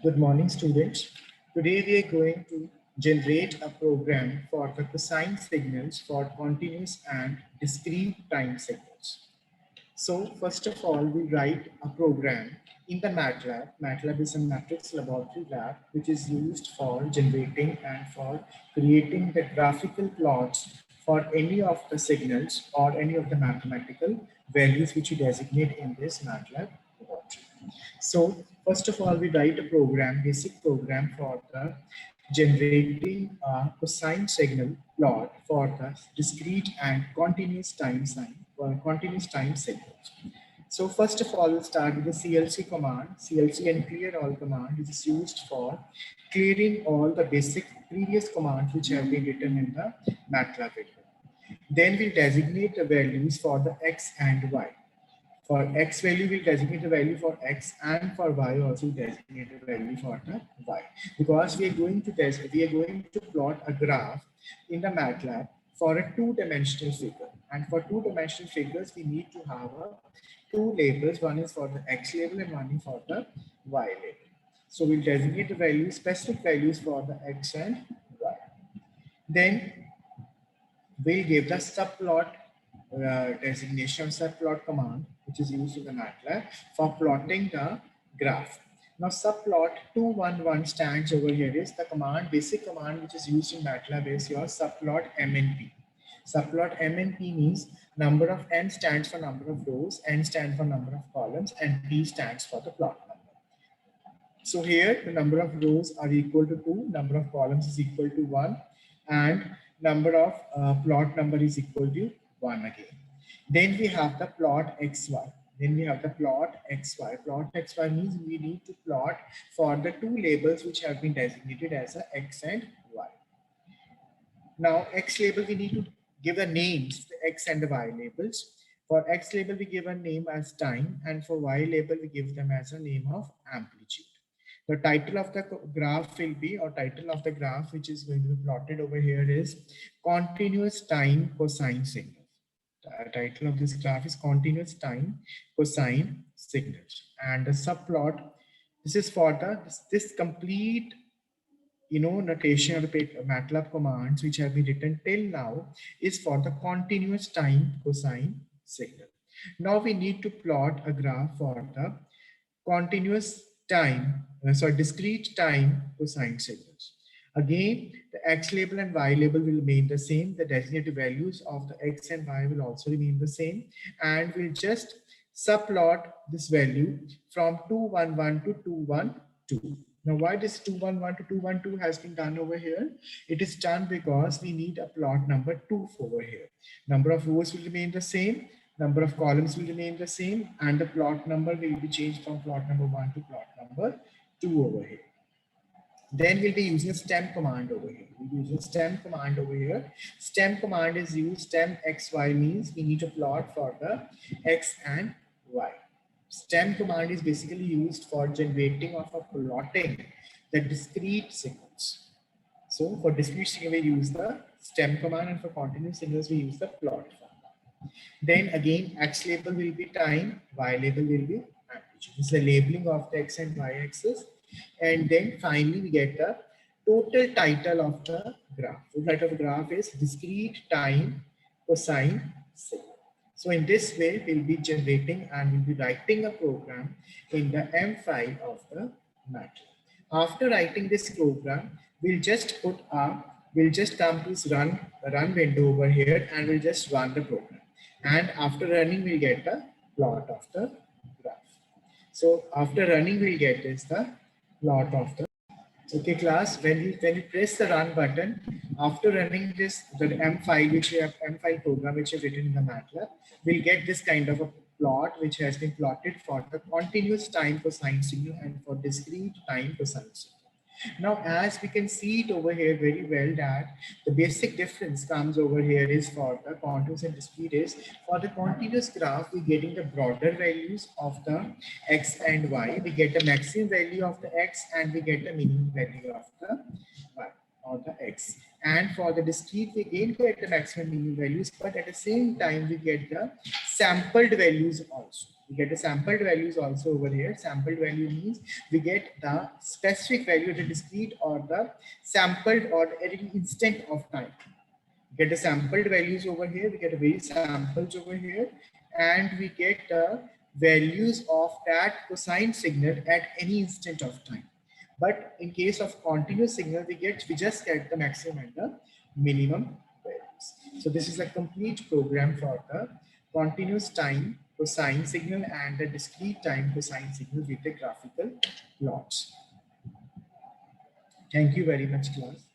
Good morning, students. Today we are going to generate a program for the cosine signals for continuous and discrete time signals. So first of all, we write a program in the MATLAB. MATLAB is a matrix laboratory lab which is used for generating and for creating the graphical plots for any of the signals or any of the mathematical values which we designate in this MATLAB laboratory. So first of all, we write a program, basic program for the generating a cosine signal plot for the discrete and continuous time signals. So first of all, we'll start with the CLC command. CLC and clear all command is used for clearing all the basic previous commands which have been written in the MATLAB video. Then we'll designate the values for the X and Y. For X value, we'll designate a value for X, and for Y also designate a value for the Y. Because we are going to plot a graph in the MATLAB for a two-dimensional figure. And for two-dimensional figures, we need to have two labels. One is for the X label and one is for the Y label. So we'll designate the values, specific values for the X and Y. Then we'll give the subplot designation subplot command, which is used in the MATLAB for plotting the graph. Now subplot 211 stands over here is the command, basic command which is used in MATLAB is your subplot MNP. Subplot MNP means number of N stands for number of rows, N stands for number of columns, and P stands for the plot number. So here the number of rows are equal to 2, number of columns is equal to 1, and number of plot number is equal to 1 again. Then we have the plot XY. Then we have the plot XY. Plot XY means we need to plot for the two labels which have been designated as a X and Y. Now X label we need to give the names, the X and the Y labels. For X label we give a name as time, and for Y label we give them as a name of amplitude. The title of the graph will be, or title of the graph which is going to be plotted over here is continuous time cosine signal. The title of this graph is continuous time cosine signals, and the subplot, this is for the this complete notation of the MATLAB commands which have been written till now is for the continuous time cosine signal. Now we need to plot a graph for the continuous time, discrete time cosine signals. Again, the X label and Y label will remain the same. The designated values of the X and Y will also remain the same. And we'll just subplot this value from 211 to 212. Now, why this 211 to 212 has been done over here? It is done because we need a plot number 2 over here. Number of rows will remain the same. Number of columns will remain the same, and the plot number will be changed from plot number 1 to plot number 2 over here. Then we'll be using a stem command over here. We'll be using stem command over here. Stem command is used, stem XY means we need to plot for the X and Y. Stem command is basically used for generating or for plotting the discrete signals. So for discrete signal, we use the stem command, and for continuous signals, we use the plot command. Then again, X label will be time, Y label will be amplitude. This is the labeling of the X and Y axis. And then finally, we get the total title of the graph. The title of the graph is discrete time cosine signal. So in this way, we'll be generating and we'll be writing a program in the M file of the MATLAB. After writing this program, we'll just come to this run window over here, and we'll just run the program. And after running, we'll get the plot of the graph. So after running, we'll get this the plot of the. Okay, class. When you press the run button, after running this the M file program which is written in the MATLAB, we'll get this kind of a plot which has been plotted for the continuous time cosine signal and for discrete time cosine signal. Now, as we can see it over here very well, that the basic difference comes over here is for the continuous and discrete is for the continuous graph, we're getting the broader values of the X and Y. We get the maximum value of the X and we get the minimum value of the Y or the X. And for the discrete, we again get the maximum minimum values, but at the same time, we get the sampled values also. We get the sampled values also over here. Sampled value means we get the specific value, the discrete or the sampled or at any instant of time. Get the sampled values over here, we get a very samples over here, and we get the values of that cosine signal at any instant of time. But in case of continuous signal, we just get the maximum and the minimum values. So this is a complete program for the continuous time cosine signal and the discrete time cosine signal with the graphical plots. Thank you very much, class.